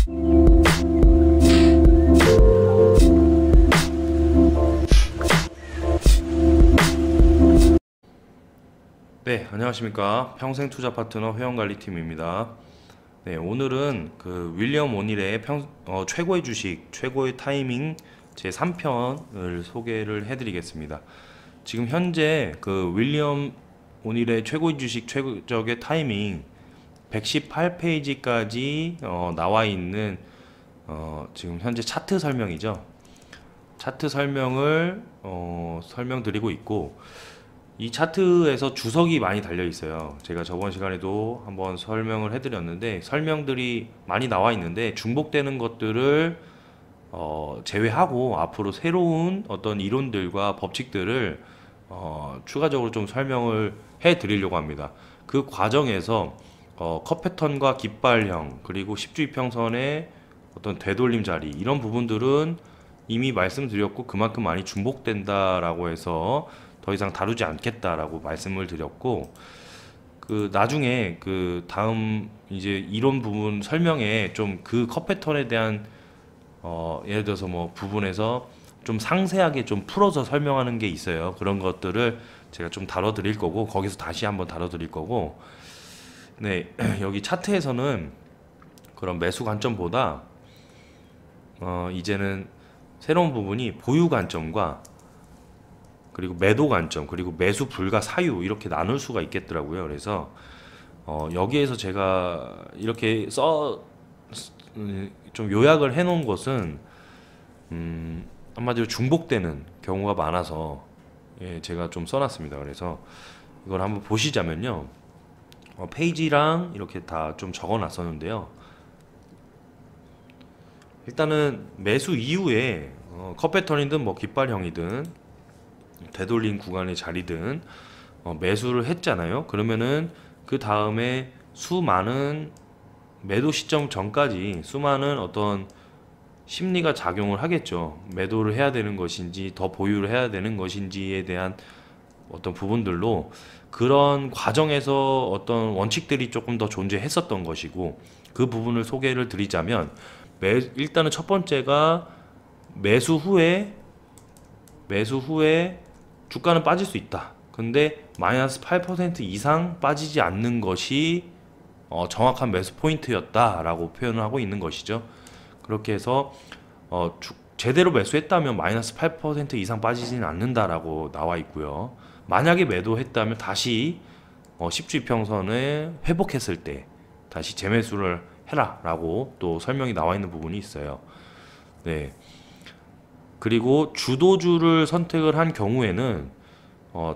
네, 안녕하십니까. 평생투자 파트너 회원관리팀입니다. 네, 오늘은 그 윌리엄 오닐의 최고의 주식, 최고의 타이밍 제 3편을 소개를 해드리겠습니다. 지금 현재 그 윌리엄 오닐의 최고의 주식, 최적의 타이밍 118페이지까지 나와 있는 지금 현재 차트 설명이죠. 차트 설명을 설명드리고 있고, 이 차트에서 주석이 많이 달려 있어요. 제가 저번 시간에도 한번 설명을 해드렸는데, 설명들이 많이 나와 있는데 중복되는 것들을 제외하고 앞으로 새로운 어떤 이론들과 법칙들을 추가적으로 좀 설명을 해 드리려고 합니다. 그 과정에서 컷 패턴과 깃발형, 그리고 10주 이평선의 어떤 되돌림 자리, 이런 부분들은 이미 말씀드렸고 그만큼 많이 중복된다라고 해서 더 이상 다루지 않겠다라고 말씀을 드렸고, 그 나중에 그 다음 이제 이론 부분 설명에 좀 그 컷 패턴에 대한 예를 들어서 뭐 부분에서 좀 상세하게 좀 풀어서 설명하는 게 있어요. 그런 것들을 제가 좀 다뤄 드릴 거고, 거기서 다시 한번 다뤄 드릴 거고, 네, 여기 차트에서는 그런 매수 관점보다 이제는 새로운 부분이 보유 관점과 그리고 매도 관점, 그리고 매수 불가 사유, 이렇게 나눌 수가 있겠더라고요. 그래서 여기에서 제가 이렇게 좀 요약을 해 놓은 것은 한마디로 중복되는 경우가 많아서 제가 좀 써놨습니다. 그래서 이걸 한번 보시자면요, 페이지랑 이렇게 다 좀 적어 놨었는데요. 일단은 매수 이후에 컷 패턴이든 뭐 깃발형이든 되돌린 구간의 자리든 매수를 했잖아요. 그러면은 그 다음에 수많은 매도 시점 전까지 수많은 어떤 심리가 작용을 하겠죠. 매도를 해야 되는 것인지 더 보유를 해야 되는 것인지에 대한 어떤 부분들로, 그런 과정에서 어떤 원칙들이 조금 더 존재했었던 것이고, 그 부분을 소개를 드리자면, 일단은 첫 번째가 매수 후에 주가는 빠질 수 있다. 근데 마이너스 8% 이상 빠지지 않는 것이 정확한 매수 포인트였다라고 표현을 하고 있는 것이죠. 그렇게 해서 제대로 매수했다면 마이너스 8% 이상 빠지지는 않는다라고 나와 있고요. 만약에 매도했다면 다시 10주 이평선을 회복했을 때 다시 재매수를 해라 라고 또 설명이 나와 있는 부분이 있어요. 네. 그리고 주도주를 선택을 한 경우에는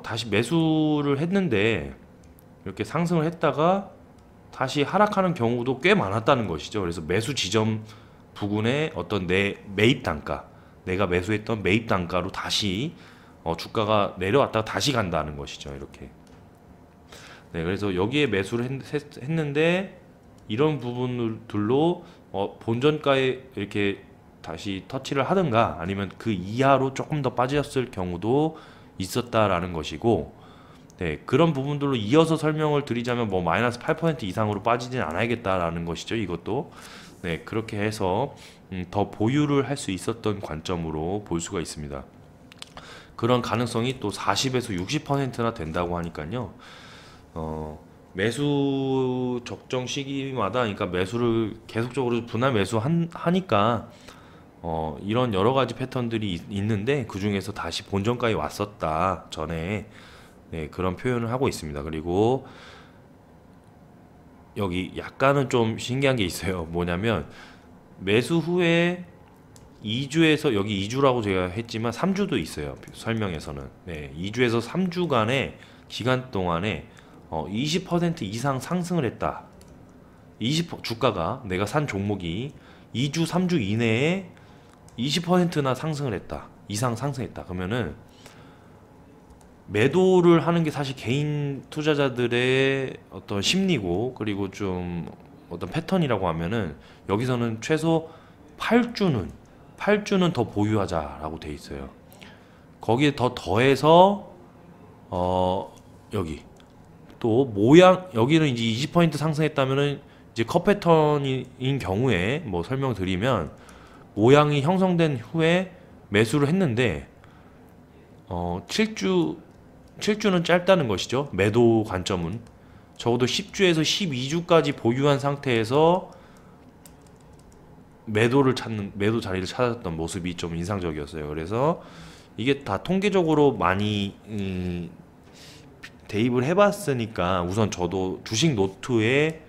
다시 매수를 했는데 이렇게 상승을 했다가 다시 하락하는 경우도 꽤 많았다는 것이죠. 그래서 매수 지점 부근에 어떤 내 매입 단가, 내가 매수했던 매입 단가로 다시 주가가 내려왔다가 다시 간다는 것이죠. 이렇게. 네, 그래서 여기에 매수를 했는데 이런 부분들로 본전가에 이렇게 다시 터치를 하든가 아니면 그 이하로 조금 더 빠졌을 경우도 있었다라는 것이고, 네, 그런 부분들로 이어서 설명을 드리자면 뭐 마이너스 8% 이상으로 빠지진 않아야겠다라는 것이죠. 이것도. 네, 그렇게 해서 더 보유를 할 수 있었던 관점으로 볼 수가 있습니다. 그런 가능성이 또 40에서 60%나 된다고 하니까요. 매수 적정 시기마다, 그러니까 매수를 계속적으로 분할 매수 하니까 이런 여러 가지 패턴들이 있는데, 그 중에서 다시 본전가에 왔었다 전에, 네, 그런 표현을 하고 있습니다. 그리고 여기 약간은 좀 신기한 게 있어요. 뭐냐면 매수 후에 2주에서, 여기 2주라고 제가 했지만 3주도 있어요. 설명에서는. 네, 2주에서 3주간의 기간 동안에 20% 이상 상승을 했다. 주가가, 내가 산 종목이 2주, 3주 이내에 20%나 상승을 했다. 이상 상승했다. 그러면은 매도를 하는 게 사실 개인 투자자들의 어떤 심리고, 그리고 좀 어떤 패턴이라고 하면은 여기서는 최소 8주는 더 보유하자라고 돼 있어요. 거기에 더해서 여기 또 모양, 여기는 이제 20% 상승했다면은 이제 컷 패턴인 경우에 뭐 설명드리면 모양이 형성된 후에 매수를 했는데 7주는 짧다는 것이죠. 매도 관점은 적어도 10주에서 12주까지 보유한 상태에서 매도 자리를 찾았던 모습이 좀 인상적이었어요. 그래서 이게 다 통계적으로 많이 대입을 해봤으니까 우선 저도 주식 노트에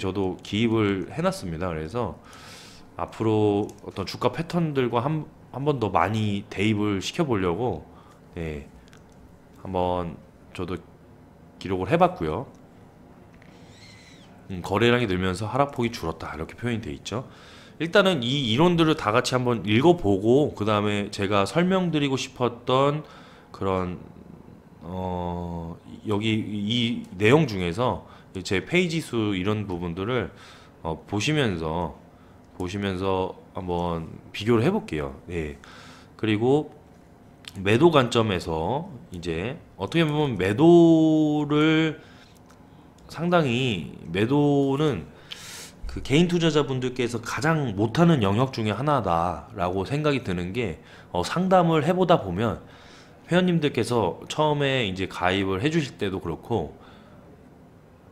저도 기입을 해놨습니다. 그래서 앞으로 어떤 주가 패턴들과 한 번 더 많이 대입을 시켜보려고 네, 한번 저도 기록을 해봤고요. 거래량이 늘면서 하락폭이 줄었다 이렇게 표현이 돼 있죠. 일단은 이 이론들을 다 같이 한번 읽어보고 그 다음에 제가 설명드리고 싶었던 그런 여기 이 내용 중에서 제 페이지 수 이런 부분들을 보시면서 한번 비교를 해볼게요. 네. 그리고 매도 관점에서 이제 어떻게 보면 매도는 그 개인 투자자분들께서 가장 못하는 영역 중에 하나다라고 생각이 드는 게 상담을 해보다 보면 회원님들께서 처음에 이제 가입을 해주실 때도 그렇고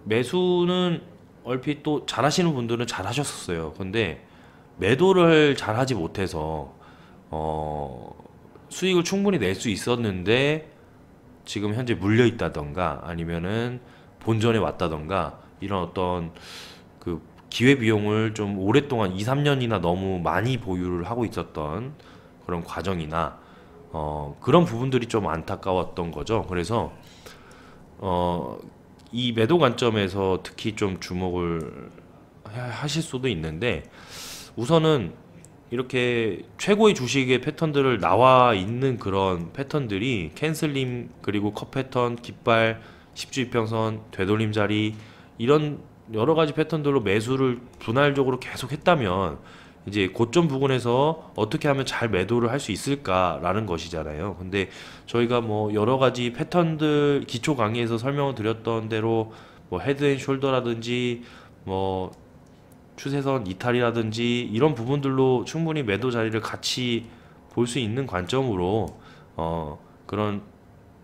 매수는 얼핏 또 잘하시는 분들은 잘하셨었어요. 근데 매도를 잘하지 못해서 수익을 충분히 낼 수 있었는데 지금 현재 물려 있다던가 아니면은 본전에 왔다던가 이런 어떤 그 기회 비용을 좀 오랫동안 2, 3년이나 너무 많이 보유를 하고 있었던 그런 과정이나 그런 부분들이 좀 안타까웠던 거죠. 그래서 이 매도 관점에서 특히 좀 주목을 하실 수도 있는데 우선은 이렇게 최고의 주식의 패턴들을 나와 있는 그런 패턴들이 캔슬림 그리고 컷 패턴, 깃발, 10주 이평선, 되돌림 자리 이런 여러 가지 패턴들로 매수를 분할적으로 계속 했다면 이제 고점 부근에서 어떻게 하면 잘 매도를 할 수 있을까라는 것이잖아요. 근데 저희가 뭐 여러 가지 패턴들 기초 강의에서 설명을 드렸던 대로 뭐 헤드앤숄더라든지 뭐 추세선 이탈이라든지 이런 부분들로 충분히 매도 자리를 같이 볼 수 있는 관점으로 그런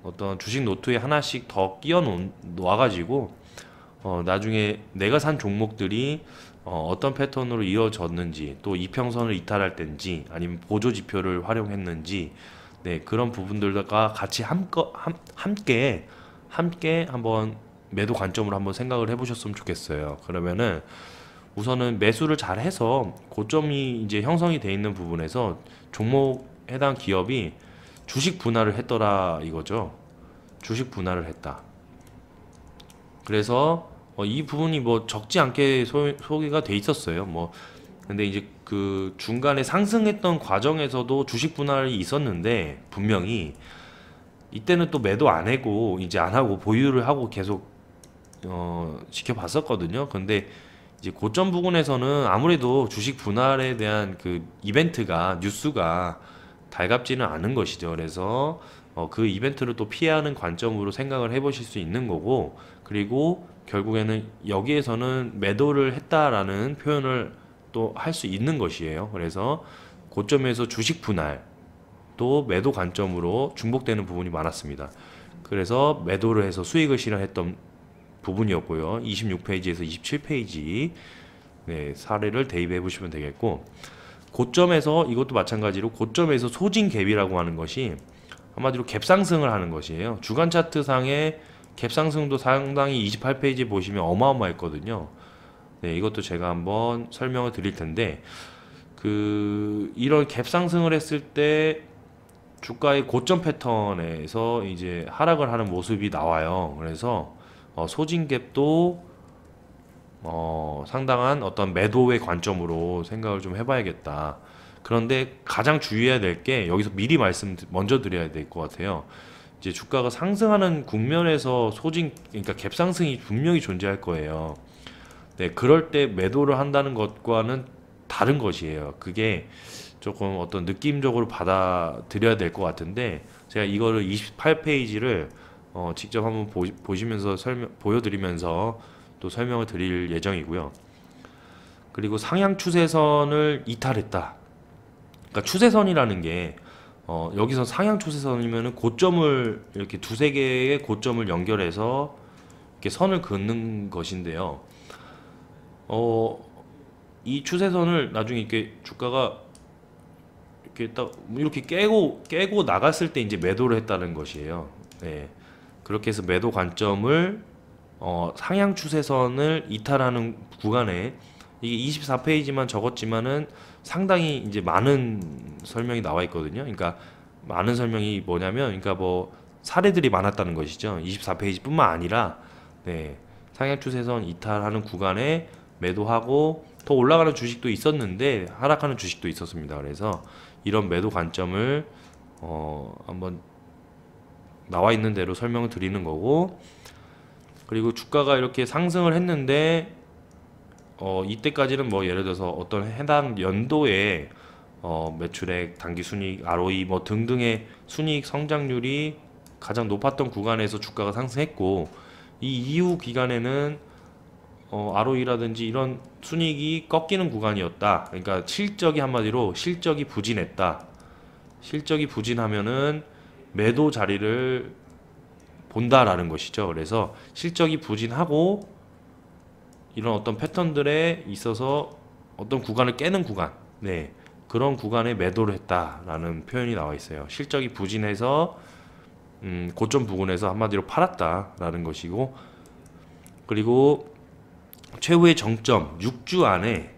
어떤 주식 노트에 하나씩 더 끼워 놓아가지고 나중에 내가 산 종목들이 어떤 패턴으로 이어졌는지 또 이평선을 이탈할 때인지 아니면 보조 지표를 활용했는지 네, 그런 부분들과 같이 함께 한번 매도 관점으로 한번 생각을 해보셨으면 좋겠어요. 그러면은 우선은 매수를 잘 해서 고점이 이제 형성이 돼 있는 부분에서 종목 해당 기업이 주식 분할을 했더라 이거죠. 주식 분할을 했다. 그래서 이 부분이 뭐 적지 않게 소개가 돼 있었어요. 뭐 근데 이제 그 중간에 상승했던 과정에서도 주식 분할이 있었는데 분명히 이때는 또 매도 안 하고 이제 안 하고 보유를 하고 계속 지켜봤었거든요. 근데 이제 고점 부근에서는 아무래도 주식 분할에 대한 그 이벤트가 뉴스가 달갑지는 않은 것이죠. 그래서 그 이벤트를 또 피하는 관점으로 생각을 해보실 수 있는 거고 그리고 결국에는 여기에서는 매도를 했다라는 표현을 또 할 수 있는 것이에요. 그래서 고점에서 주식 분할 또 매도 관점으로 중복되는 부분이 많았습니다. 그래서 매도를 해서 수익을 실현했던 부분이었고요. 26페이지에서 27페이지 네, 사례를 대입해 보시면 되겠고 고점에서 이것도 마찬가지로 고점에서 소진 갭이라고 하는 것이 한마디로 갭 상승을 하는 것이에요. 주간 차트 상의 갭 상승도 상당히 28페이지 보시면 어마어마했거든요. 네, 이것도 제가 한번 설명을 드릴 텐데 이런 갭 상승을 했을 때 주가의 고점 패턴에서 이제 하락을 하는 모습이 나와요. 그래서 소진 갭도 상당한 어떤 매도의 관점으로 생각을 좀 해봐야겠다. 그런데 가장 주의해야 될 게 여기서 미리 먼저 드려야 될 것 같아요. 이제 주가가 상승하는 국면에서 그러니까 갭 상승이 분명히 존재할 거예요. 네, 그럴 때 매도를 한다는 것과는 다른 것이에요. 그게 조금 어떤 느낌적으로 받아들여야 될 것 같은데 제가 이거를 28페이지를 직접 한번 보시면서 보여드리면서 또 설명을 드릴 예정이고요. 그리고 상향 추세선을 이탈했다. 그러니까 추세선이라는 게 여기서 상향 추세선이면은 고점을 이렇게 두세 개의 고점을 연결해서 이렇게 선을 긋는 것인데요. 이 추세선을 나중에 이렇게 주가가 이렇게 딱 이렇게 깨고 나갔을 때 이제 매도를 했다는 것이에요. 네. 그렇게 해서 매도 관점을 상향 추세선을 이탈하는 구간에 이게 24페이지만 적었지만은 상당히 이제 많은 설명이 나와 있거든요. 그러니까 많은 설명이 뭐냐면, 그러니까 뭐 사례들이 많았다는 것이죠. 24페이지뿐만 아니라 네, 상향 추세선 이탈하는 구간에 매도하고 더 올라가는 주식도 있었는데 하락하는 주식도 있었습니다. 그래서 이런 매도 관점을 한번 나와 있는 대로 설명을 드리는 거고, 그리고 주가가 이렇게 상승을 했는데 이때까지는 뭐 예를 들어서 어떤 해당 연도에 매출액, 당기순이익, ROE 뭐 등등의 순이익 성장률이 가장 높았던 구간에서 주가가 상승했고, 이 이후 기간에는 ROE라든지 이런 순이익이 꺾이는 구간이었다. 그러니까 실적이 한마디로 실적이 부진했다. 실적이 부진하면은 매도 자리를 본다라는 것이죠. 그래서 실적이 부진하고 이런 어떤 패턴들에 있어서 어떤 구간을 깨는 구간, 네, 그런 구간에 매도를 했다라는 표현이 나와 있어요. 실적이 부진해서 고점 부근에서 한마디로 팔았다라는 것이고, 그리고 최후의 정점 6주 안에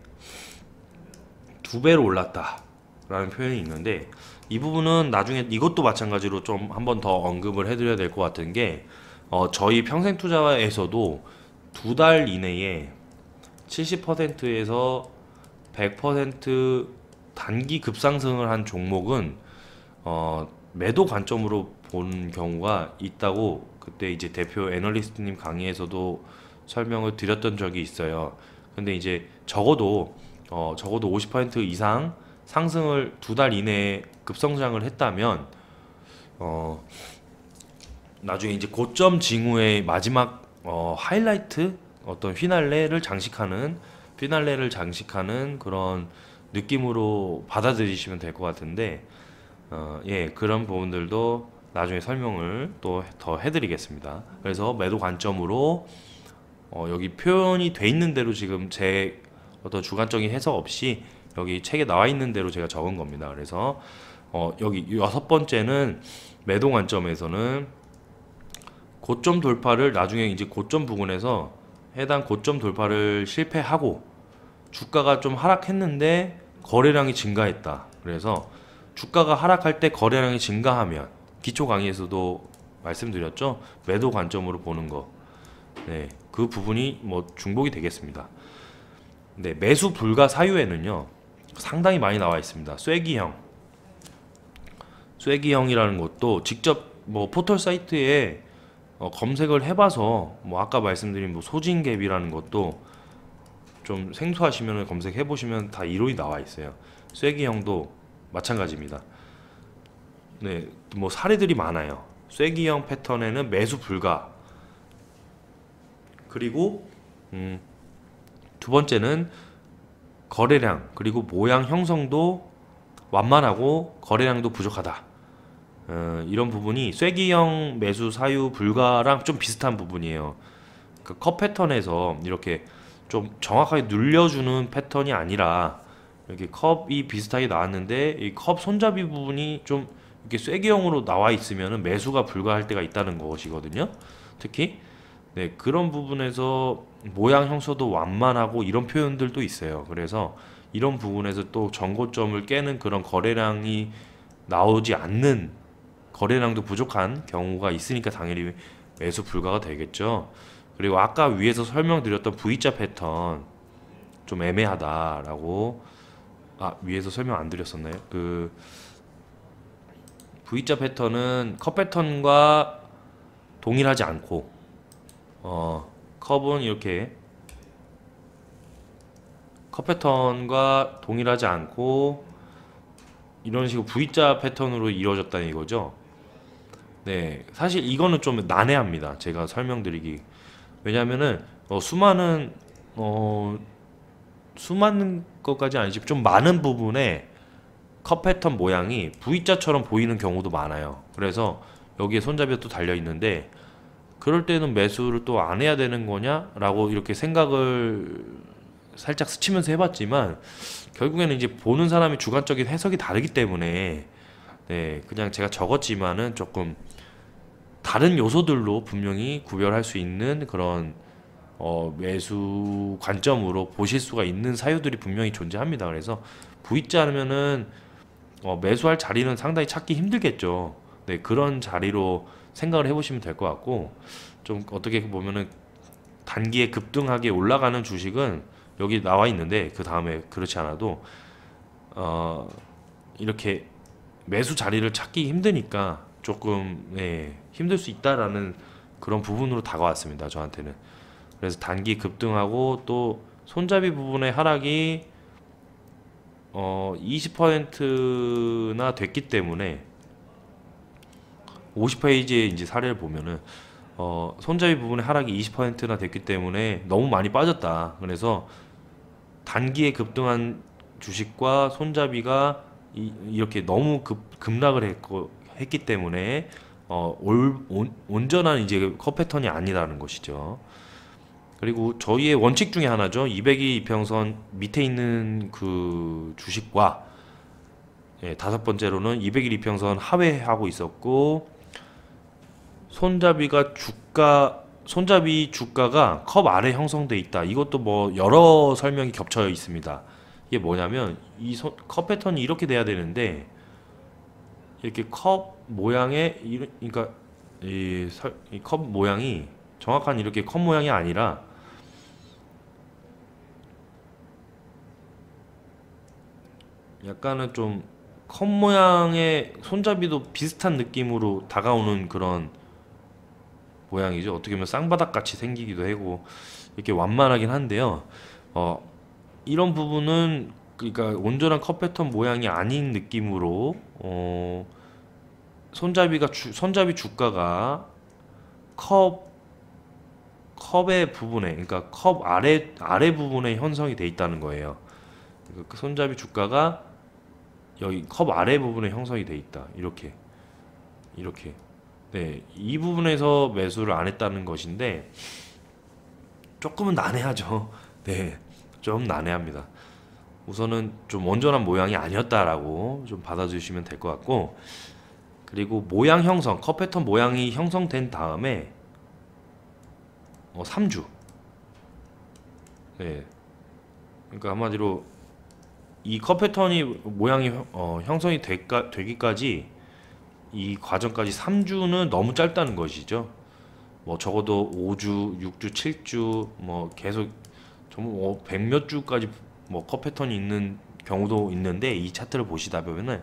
2배로 올랐다라는 표현이 있는데, 이 부분은 나중에 이것도 마찬가지로 좀 한번 더 언급을 해드려야 될 것 같은 게, 저희 평생투자에서도 2달 이내에 70%에서 100% 단기 급상승을 한 종목은 매도 관점으로 본 경우가 있다고 그때 이제 대표 애널리스트님 강의에서도 설명을 드렸던 적이 있어요. 근데 이제 적어도 50% 이상 상승을 2달 이내에 급성장을 했다면 나중에 이제 고점 징후의 마지막 하이라이트, 어떤 피날레를 장식하는 그런 느낌으로 받아들이시면 될 것 같은데, 예, 그런 부분들도 나중에 설명을 또 더 해드리겠습니다. 그래서 매도 관점으로 여기 표현이 돼 있는 대로 지금 제 어떤 주관적인 해석 없이 여기 책에 나와 있는 대로 제가 적은 겁니다. 그래서 여기 6번째는 매도 관점에서는 고점 돌파를 나중에 이제 고점 부근에서 해당 고점 돌파를 실패하고 주가가 좀 하락했는데 거래량이 증가했다. 그래서 주가가 하락할 때 거래량이 증가하면, 기초 강의에서도 말씀드렸죠. 매도 관점으로 보는 거. 네, 그 부분이 뭐 중복이 되겠습니다. 네, 매수 불가 사유에는요 상당히 많이 나와 있습니다. 쐐기형이라는 것도 직접 뭐 포털 사이트에 검색을 해봐서, 뭐 아까 말씀드린 뭐 소진갭이라는 것도 좀 생소하시면 검색해 보시면 다 이론이 나와 있어요. 쐐기형도 마찬가지입니다. 네, 뭐 사례들이 많아요. 쐐기형 패턴에는 매수 불가. 그리고 두 번째는 거래량, 그리고 모양 형성도 완만하고 거래량도 부족하다. 이런 부분이 쐐기형 매수 사유 불가랑 좀 비슷한 부분이에요. 그 컵 패턴에서 이렇게 좀 정확하게 눌려주는 패턴이 아니라 이렇게 컵이 비슷하게 나왔는데 이 컵 손잡이 부분이 좀 이렇게 쐐기형으로 나와 있으면 매수가 불가할 때가 있다는 것이거든요. 특히 네, 그런 부분에서 모양 형성도 완만하고 이런 표현들도 있어요. 그래서 이런 부분에서 또 전고점을 깨는 그런 거래량이 나오지 않는, 거래량도 부족한 경우가 있으니까 당연히 매수 불가가 되겠죠. 그리고 아까 위에서 설명드렸던 V자 패턴 좀 애매하다라고, 위에서 설명 안 드렸었나요? 그 V자 패턴은 컵 패턴과 동일하지 않고 컵은 이렇게 컵 패턴과 동일하지 않고 이런 식으로 V자 패턴으로 이루어졌다는 이거죠. 네, 사실 이거는 좀 난해합니다. 제가 설명드리기 왜냐면은 어, 수많은 것까지 아니지 좀 많은 부분에 컵 패턴 모양이 V자처럼 보이는 경우도 많아요. 그래서 여기에 손잡이가 또 달려 있는데 그럴 때는 매수를 또 안 해야 되는 거냐라고 이렇게 생각을 살짝 스치면서 해봤지만 결국에는 이제 보는 사람이 주관적인 해석이 다르기 때문에 네, 그냥 제가 적었지만은 조금 다른 요소들로 분명히 구별할 수 있는 그런 매수 관점으로 보실 수가 있는 사유들이 분명히 존재합니다. 그래서 V자면은 매수할 자리는 상당히 찾기 힘들겠죠. 네, 그런 자리로 생각을 해보시면 될 것 같고 좀 어떻게 보면은 단기에 급등하게 올라가는 주식은 여기 나와 있는데 그 다음에 그렇지 않아도 어, 이렇게 매수 자리를 찾기 힘드니까 조금 힘들 수 있다라는 그런 부분으로 다가왔습니다. 저한테는. 그래서 단기 급등하고 또 손잡이 부분의 하락이 20%나 됐기 때문에 50페이지의 이제 사례를 보면은 손잡이 부분의 하락이 20%나 됐기 때문에 너무 많이 빠졌다. 그래서 단기에 급등한 주식과 손잡이가 이렇게 너무 급락을 했기 때문에 온전한 이제 컷 패턴이 아니라는 것이죠. 그리고 저희의 원칙 중에 하나죠. 200일 이평선 밑에 있는 그 주식과 다섯 번째로는 200일 이평선 하회하고 있었고 손잡이 주가가 컵 아래 형성돼 있다. 이것도 뭐 여러 설명이 겹쳐 있습니다. 이게 뭐냐면 컵 패턴이 이렇게 돼야 되는데 이렇게 컵 모양의 그러니까 이 컵 모양이 정확한 이렇게 컵 모양이 아니라 약간은 좀 컵 모양의 손잡이도 비슷한 느낌으로 다가오는 그런 모양이죠. 어떻게 보면 쌍바닥 같이 생기기도 하고 이렇게 완만하긴 한데요. 어, 이런 부분은 그러니까 온전한 컵 패턴 모양이 아닌 느낌으로 손잡이 주가가 컵 컵의 부분에 그러니까 컵 아래 부분에 형성이 돼 있다는 거예요. 그 손잡이 주가가 여기 컵 아래 부분에 형성이 돼 있다. 이렇게. 네, 이 부분에서 매수를 안 했다는 것인데 조금은 난해하죠. 네, 좀 난해합니다. 우선은 좀 온전한 모양이 아니었다라고 좀 받아주시면 될 것 같고 그리고 모양 형성, 컵 패턴 모양이 형성된 다음에 3주. 네, 그러니까 한마디로 이 컵 패턴이 모양이 형성이 되기까지 이 과정까지 3주는 너무 짧다는 것이죠. 뭐 적어도 5주, 6주, 7주 뭐 계속 좀 100몇 주까지 뭐 컷 패턴이 있는 경우도 있는데 이 차트를 보시다 보면은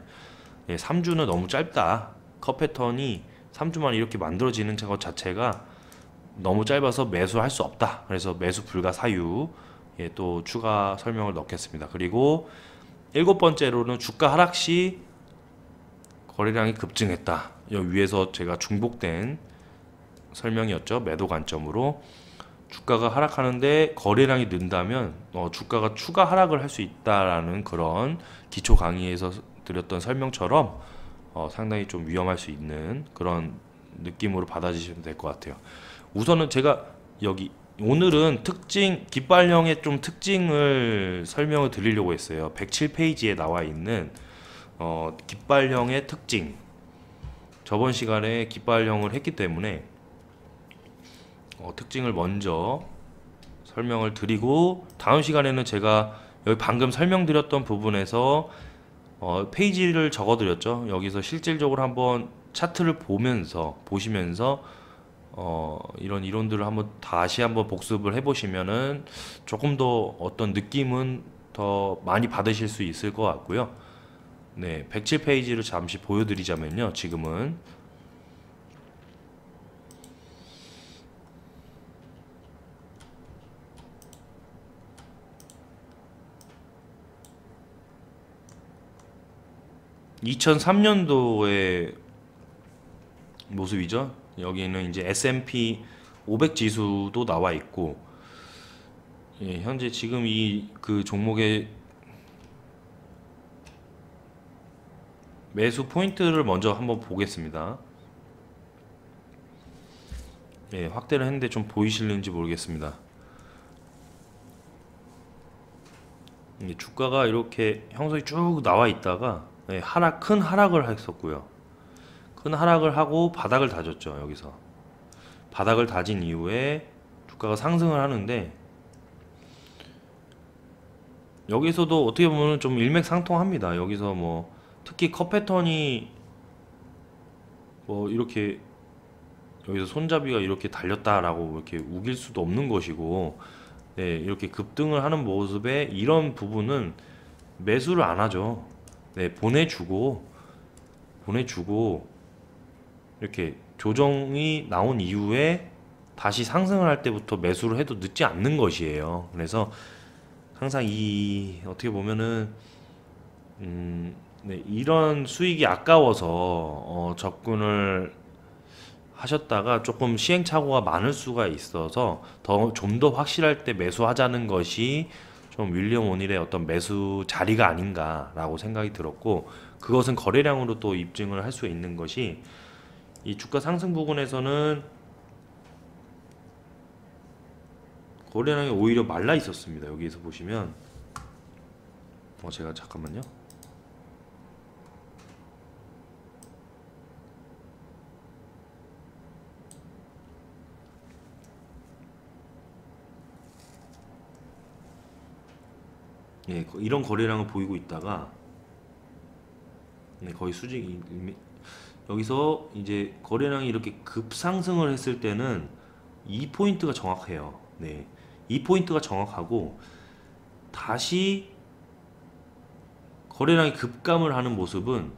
3주는 너무 짧다. 컷 패턴이 3주만 이렇게 만들어지는 것 자체가 너무 짧아서 매수할 수 없다. 그래서 매수 불가 사유 또 추가 설명을 넣겠습니다. 그리고 일곱 번째로는 주가 하락 시 거래량이 급증했다. 여기 위에서 제가 중복된 설명이었죠. 매도 관점으로 주가가 하락하는데 거래량이 는다면 주가가 추가 하락을 할 수 있다라는 그런 기초 강의에서 드렸던 설명처럼 상당히 좀 위험할 수 있는 그런 느낌으로 받아주시면 될 것 같아요. 우선은 제가 여기 오늘은 깃발령의 좀 특징을 설명을 드리려고 했어요. 107페이지에 나와 있는 깃발령의 특징. 저번 시간에 깃발령을 했기 때문에 특징을 먼저 설명을 드리고 다음 시간에는 제가 여기 방금 설명드렸던 부분에서 페이지를 적어 드렸죠. 여기서 실질적으로 한번 차트를 보시면서 이런 이론들을 다시 한번 복습을 해보시면은 조금 더 어떤 느낌은 더 많이 받으실 수 있을 것 같고요. 네, 107페이지를 잠시 보여드리자면요. 지금은 2003년도의 모습이죠. 여기는 이제 S&P 500 지수도 나와 있고, 예, 현재 지금 이 그 종목의 매수 포인트를 먼저 한번 보겠습니다. 예, 확대를 했는데 좀 보이실는지 모르겠습니다. 주가가 이렇게 형성이 쭉 나와 있다가 예, 큰 하락을 했었고요. 큰 하락을 하고 바닥을 다졌죠. 여기서 바닥을 다진 이후에 주가가 상승을 하는데, 여기서도 어떻게 보면 좀 일맥상통합니다. 여기서 뭐 특히 컷 패턴이 뭐 이렇게 여기서 손잡이가 이렇게 달렸다라고 이렇게 우길 수도 없는 것이고, 네, 이렇게 급등을 하는 모습에 이런 부분은 매수를 안 하죠. 네, 보내주고 이렇게 조정이 나온 이후에 다시 상승을 할 때부터 매수를 해도 늦지 않는 것이에요. 그래서 항상 이 어떻게 보면은 네, 이런 수익이 아까워서 접근을 하셨다가 조금 시행착오가 많을 수가 있어서 좀 더 확실할 때 매수하자는 것이 좀 윌리엄 오닐의 어떤 매수 자리가 아닌가라고 생각이 들었고, 그것은 거래량으로 또 입증을 할 수 있는 것이, 이 주가 상승 부분에서는 거래량이 오히려 말라 있었습니다. 여기에서 보시면 제가 잠깐만요. 예, 이런 거래량을 보이고 있다가 네, 거의 여기서 이제 거래량이 이렇게 급상승을 했을 때는 이 포인트가 정확해요. 네, 이 포인트가 정확하고, 다시 거래량이 급감을 하는 모습은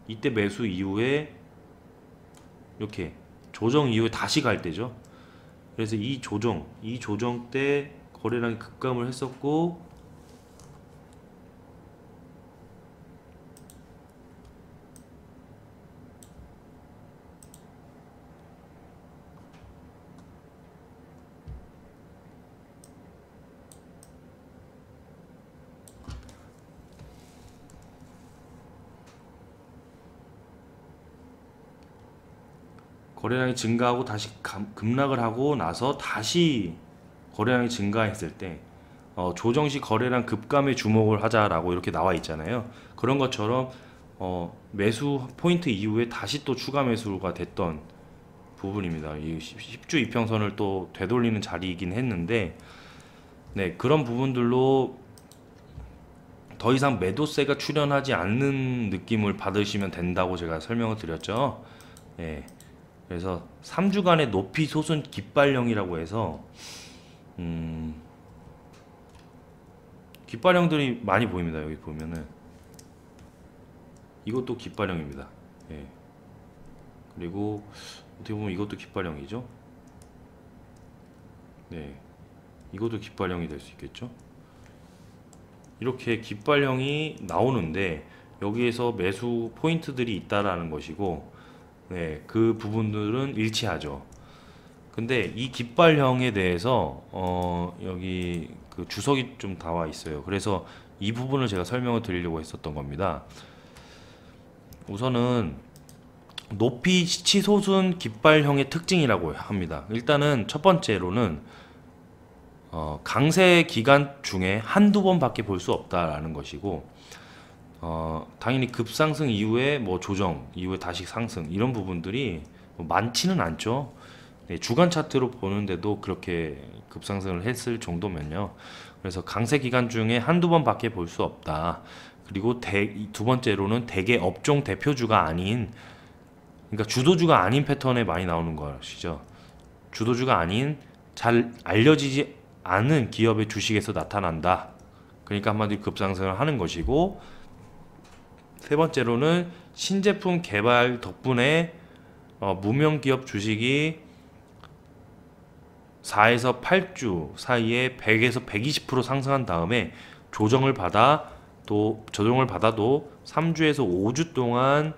이때 매수 이후에 이렇게 조정 이후에 다시 갈 때죠. 그래서 이 조정 때 거래량이 급감을 했었고, 거래량이 증가하고 다시 급락을 하고 나서 다시 거래량이 증가했을 때 조정 시 거래량 급감에 주목을 하자라고 이렇게 나와 있잖아요. 그런 것처럼 매수 포인트 이후에 다시 또 추가 매수가 됐던 부분입니다. 이 10주 이평선을 또 되돌리는 자리이긴 했는데, 네, 그런 부분들로 더 이상 매도세가 출현하지 않는 느낌을 받으시면 된다고 제가 설명을 드렸죠. 네, 그래서 3주간의 높이 솟은 깃발령이라고 해서 깃발령들이 많이 보입니다. 여기 보면은 이것도 깃발령입니다. 예. 그리고 어떻게 보면 이것도 깃발령이죠. 네, 이것도 깃발령이 될 수 있겠죠. 이렇게 깃발령이 나오는데 여기에서 매수 포인트들이 있다라는 것이고, 네, 그 부분들은 일치하죠. 근데 이 깃발형에 대해서 여기 그 주석이 좀 나와 있어요. 그래서 이 부분을 제가 설명을 드리려고 했었던 겁니다. 우선은 높이 치솟은 깃발형의 특징이라고 합니다. 일단은 첫 번째로는 강세 기간 중에 한두 번밖에 볼 수 없다라는 것이고, 당연히 급상승 이후에 뭐 조정 이후에 다시 상승, 이런 부분들이 뭐 많지는 않죠. 네, 주간 차트로 보는데도 그렇게 급상승을 했을 정도면요. 그래서 강세 기간 중에 한두 번밖에 볼 수 없다. 그리고 두 번째로는 대개 업종 대표주가 아닌, 그러니까 주도주가 아닌 패턴에 많이 나오는 것이죠. 주도주가 아닌 잘 알려지지 않은 기업의 주식에서 나타난다. 그러니까 한마디로 급상승을 하는 것이고, 세 번째로는 신제품 개발 덕분에 무명 기업 주식이 4에서 8주 사이에 100에서 120% 상승한 다음에 조정을 받아도 3주에서 5주 동안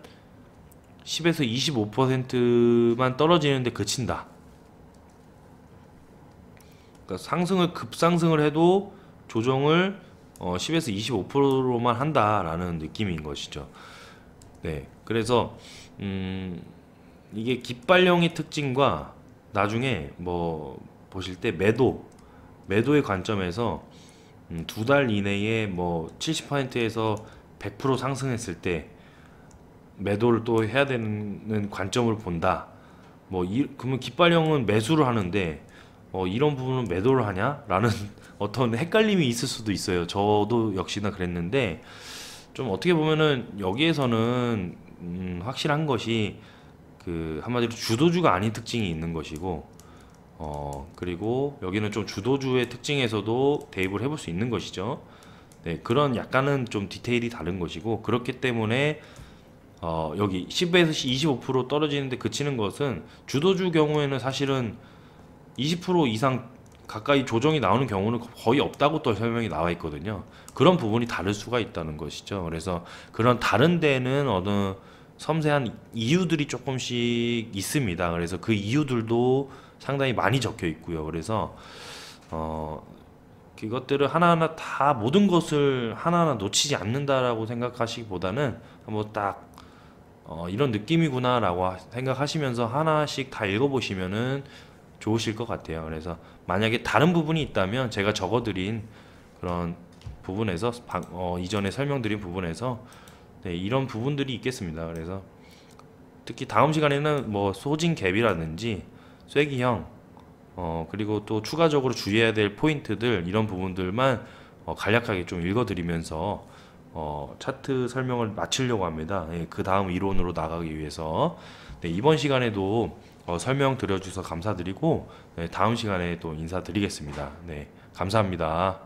10에서 25%만 떨어지는데 그친다. 그러니까 상승을 급상승을 해도 조정을 10에서 25%로만 한다라는 느낌인 것이죠. 네, 그래서 이게 깃발령의 특징과 나중에 뭐 보실 때 매도의 관점에서 두 달 이내에 뭐 70%에서 100% 상승했을 때 매도를 또 해야 되는 관점을 본다. 그러면 깃발령은 매수를 하는데 이런 부분은 매도를 하냐라는 어떤 헷갈림이 있을 수도 있어요. 저도 역시나 그랬는데 좀 어떻게 보면은 여기에서는 확실한 것이 그 한마디로 주도주가 아닌 특징이 있는 것이고 그리고 여기는 좀 주도주의 특징에서도 대입을 해볼 수 있는 것이죠. 네, 그런 약간은 좀 디테일이 다른 것이고 그렇기 때문에 여기 10에서 25% 떨어지는데 그치는 것은 주도주 경우에는 사실은 20% 이상 가까이 조정이 나오는 경우는 거의 없다고 또 설명이 나와 있거든요. 그런 부분이 다를 수가 있다는 것이죠. 그래서 그런 다른 데는 어느 섬세한 이유들이 조금씩 있습니다. 그래서 그 이유들도 상당히 많이 적혀 있고요. 그래서 그것들을 하나하나 다 모든 것을 하나하나 놓치지 않는다라고 생각하시기보다는 한번 딱 이런 느낌이구나 라고 생각하시면서 하나씩 다 읽어보시면은 좋으실 것 같아요. 그래서 만약에 다른 부분이 있다면 제가 적어드린 그런 부분에서 이전에 설명드린 부분에서 네, 이런 부분들이 있겠습니다. 그래서 특히 다음 시간에는 뭐 소진 갭이라든지 쐐기형 그리고 또 추가적으로 주의해야 될 포인트들 이런 부분들만 간략하게 좀 읽어드리면서 차트 설명을 마치려고 합니다. 예, 그 다음 이론으로 나가기 위해서 네, 이번 시간에도 설명 드려주셔서 감사드리고 네, 다음 시간에 또 인사드리겠습니다. 네, 감사합니다.